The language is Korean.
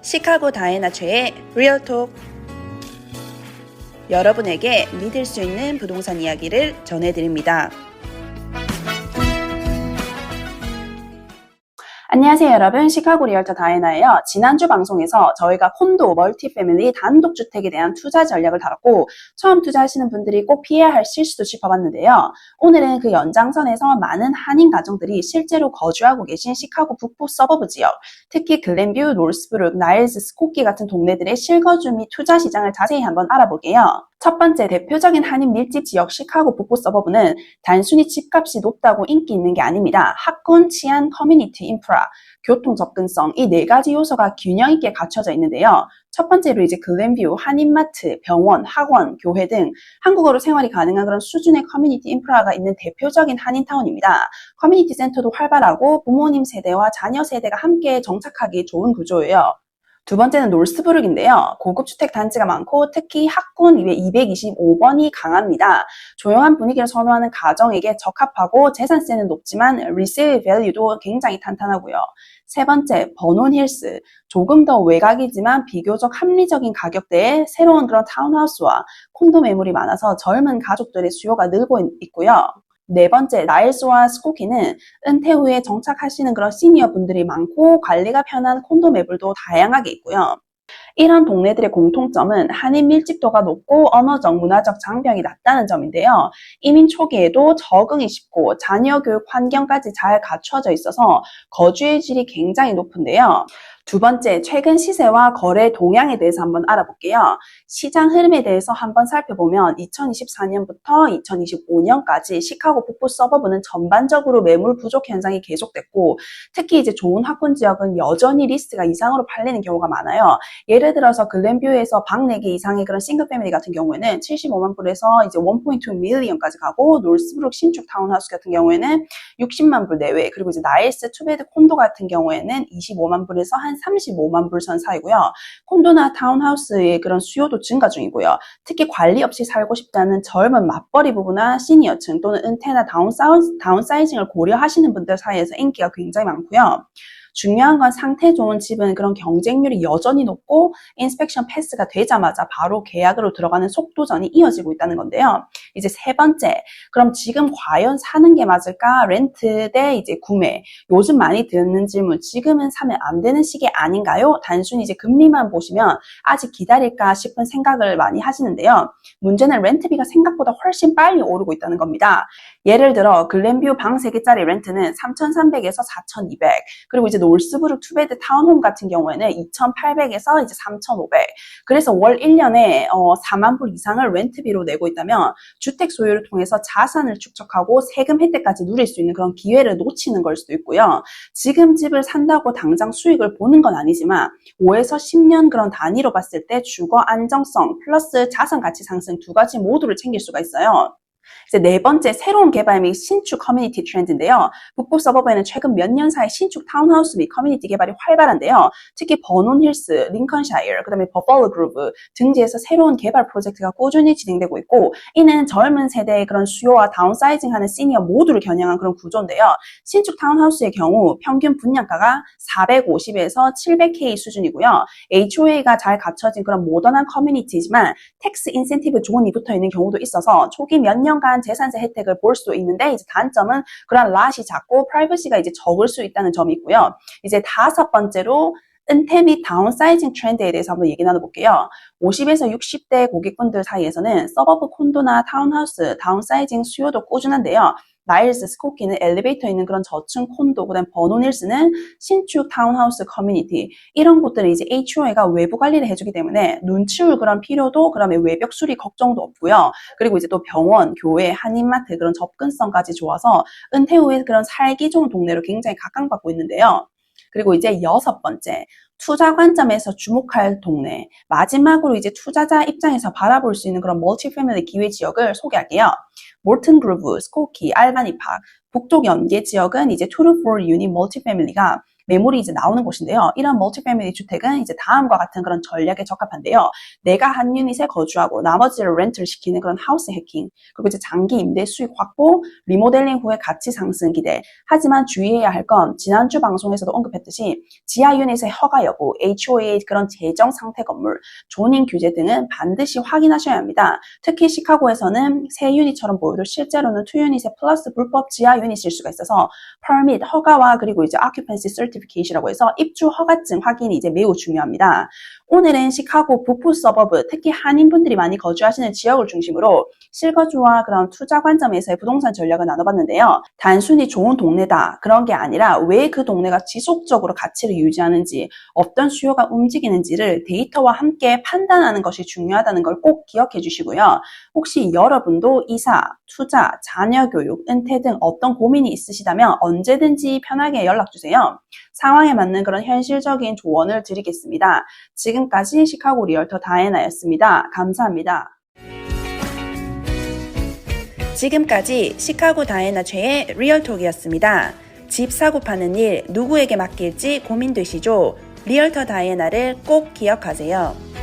시카고 다이애나 최의 리얼톡. 여러분에게 믿을 수 있는 부동산 이야기를 전해드립니다. 안녕하세요 여러분, 시카고 리얼터 다이애나예요. 지난주 방송에서 저희가 콘도, 멀티패밀리, 단독주택에 대한 투자 전략을 다뤘고 처음 투자하시는 분들이 꼭 피해야 할 실수도 짚어봤는데요. 오늘은 그 연장선에서 많은 한인 가정들이 실제로 거주하고 계신 시카고 북부 서버브 지역, 특히 글렌뷰, 노스브룩, 나일스, 스코키 같은 동네들의 실거주 및 투자 시장을 자세히 한번 알아볼게요. 첫 번째, 대표적인 한인 밀집 지역 시카고 북부 서버브는 단순히 집값이 높다고 인기 있는 게 아닙니다. 학군, 치안, 커뮤니티, 인프라, 교통 접근성, 이 네 가지 요소가 균형 있게 갖춰져 있는데요. 첫 번째로 이제 글렌뷰, 한인마트, 병원, 학원, 교회 등 한국어로 생활이 가능한 그런 수준의 커뮤니티 인프라가 있는 대표적인 한인타운입니다. 커뮤니티 센터도 활발하고 부모님 세대와 자녀 세대가 함께 정착하기 좋은 구조예요. 두 번째는 노스브룩인데요. 고급 주택 단지가 많고 특히 학군 225번이 강합니다. 조용한 분위기를 선호하는 가정에게 적합하고 재산세는 높지만 리세일 밸류도 굉장히 탄탄하고요. 세 번째, 버논 힐스. 조금 더 외곽이지만 비교적 합리적인 가격대에 새로운 그런 타운하우스와 콘도 매물이 많아서 젊은 가족들의 수요가 늘고 있고요. 네 번째, 나일스와 스코키는 은퇴 후에 정착하시는 그런 시니어 분들이 많고 관리가 편한 콘도 매물도 다양하게 있고요. 이런 동네들의 공통점은 한인 밀집도가 높고 언어적, 문화적 장벽이 낮다는 점인데요. 이민 초기에도 적응이 쉽고 자녀 교육 환경까지 잘 갖춰져 있어서 거주의 질이 굉장히 높은데요. 두 번째, 최근 시세와 거래 동향에 대해서 한번 알아볼게요. 시장 흐름에 대해서 한번 살펴보면 2024년부터 2025년까지 시카고 북부 서버브는 전반적으로 매물 부족 현상이 계속됐고 특히 이제 좋은 학군 지역은 여전히 리스트가 이상으로 팔리는 경우가 많아요. 예를 들어서 글렌뷰에서 방 4개 이상의 그런 싱글 패밀리 같은 경우에는 75만 불에서 이제 1.2 밀리언까지 가고 노스브룩 신축 타운하우스 같은 경우에는 60만 불 내외, 그리고 이제 나일스 투베드 콘도 같은 경우에는 25만 불에서 한 35만 불 선 사이고요. 콘도나 타운하우스의 그런 수요도 증가 중이고요. 특히 관리 없이 살고 싶다는 젊은 맞벌이 부부나 시니어층 또는 은퇴나 다운사이징을 고려하시는 분들 사이에서 인기가 굉장히 많고요. 중요한 건 상태 좋은 집은 그런 경쟁률이 여전히 높고 인스펙션 패스가 되자마자 바로 계약으로 들어가는 속도전이 이어지고 있다는 건데요. 이제 세 번째, 그럼 지금 과연 사는 게 맞을까? 렌트 대 이제 구매. 요즘 많이 듣는 질문, 지금은 사면 안 되는 시기 아닌가요? 단순히 이제 금리만 보시면 아직 기다릴까 싶은 생각을 많이 하시는데요. 문제는 렌트비가 생각보다 훨씬 빨리 오르고 있다는 겁니다. 예를 들어 글렌뷰 방 3개짜리 렌트는 3,300에서 4,200, 그리고 이제 노스브룩 투베드 타운홈 같은 경우에는 2,800에서 이제 3,500. 그래서 월 1년에 4만 불 이상을 렌트비로 내고 있다면 주택 소유를 통해서 자산을 축적하고 세금 혜택까지 누릴 수 있는 그런 기회를 놓치는 걸 수도 있고요. 지금 집을 산다고 당장 수익을 보는 건 아니지만 5에서 10년 그런 단위로 봤을 때 주거 안정성 플러스 자산 가치 상승 두 가지 모두를 챙길 수가 있어요. 이제 네 번째, 새로운 개발 및 신축 커뮤니티 트렌드인데요. 북부 서버브에는 최근 몇 년 사이 신축 타운하우스 및 커뮤니티 개발이 활발한데요. 특히 버논 힐스, 링컨샤이어, 그다음에 버펄로 그루브 등지에서 새로운 개발 프로젝트가 꾸준히 진행되고 있고 이는 젊은 세대의 그런 수요와 다운사이징하는 시니어 모두를 겨냥한 그런 구조인데요. 신축 타운하우스의 경우 평균 분양가가 450에서 700K 수준이고요. HOA가 잘 갖춰진 그런 모던한 커뮤니티지만 텍스 인센티브 존이 붙어 있는 경우도 있어서 초기 몇 년간 재산세 혜택을 볼 수 있는데 이제 단점은 그런 랏이 작고 프라이버시가 이제 적을 수 있다는 점이 있고요. 이제 다섯 번째로 은퇴 및 다운사이징 트렌드에 대해서 한번 얘기 나눠볼게요. 50에서 60대 고객분들 사이에서는 서버브 콘도나 타운하우스 다운사이징 수요도 꾸준한데요. 나일스, 스코키는 엘리베이터 있는 그런 저층 콘도, 그다음 버논 힐스는 신축 타운하우스 커뮤니티, 이런 곳들은 이제 HOA가 외부 관리를 해주기 때문에 눈 치울 그런 필요도, 그다음에 외벽 수리 걱정도 없고요. 그리고 이제 또 병원, 교회, 한인마트 그런 접근성까지 좋아서 은퇴 후에 그런 살기 좋은 동네로 굉장히 각광받고 있는데요. 그리고 이제 여섯 번째, 투자 관점에서 주목할 동네. 마지막으로 이제 투자자 입장에서 바라볼 수 있는 그런 멀티패밀리 기회 지역을 소개할게요. 몰튼 그루브, 스코키, 알바니 팍, 북쪽 연계 지역은 이제 2-4 유닛 멀티패밀리가 매물이 이제 나오는 곳인데요. 이런 멀티패밀리 주택은 이제 다음과 같은 그런 전략에 적합한데요. 내가 한 유닛에 거주하고 나머지를 렌트를 시키는 그런 하우스 해킹, 그리고 이제 장기 임대 수익 확보, 리모델링 후에 가치 상승 기대. 하지만 주의해야 할 건 지난주 방송에서도 언급했듯이 지하 유닛의 허가 여부, HOA 그런 재정 상태 건물, 조닝 규제 등은 반드시 확인하셔야 합니다. 특히 시카고에서는 새 유닛처럼 보여도 실제로는 2유닛의 플러스 불법 지하 유닛일 수가 있어서 permit 허가와 그리고 이제 occupancy certificate이라고 해서 입주 허가증 확인이 이제 매우 중요합니다. 오늘은 시카고 북부 서버브, 특히 한인분들이 많이 거주하시는 지역을 중심으로 실거주와 그런 투자 관점에서의 부동산 전략을 나눠봤는데요. 단순히 좋은 동네다 그런 게 아니라 왜 그 동네가 지속적으로 가치를 유지하는지, 어떤 수요가 움직이는지를 데이터와 함께 판단하는 것이 중요하다는 걸 꼭 기억해 주시고요. 혹시 여러분도 이사, 투자, 자녀 교육, 은퇴 등 어떤 고민이 있으시다면 언제든지 편하게 연락주세요. 상황에 맞는 그런 현실적인 조언을 드리겠습니다. 지금까지 시카고 리얼터 다혜나였습니다. 감사합니다. 지금까지 시카고 다혜나 최의 리얼톡이었습니다. 집 사고 파는 일 누구에게 맡길지 고민되시죠? 리얼터 다혜나를 꼭 기억하세요.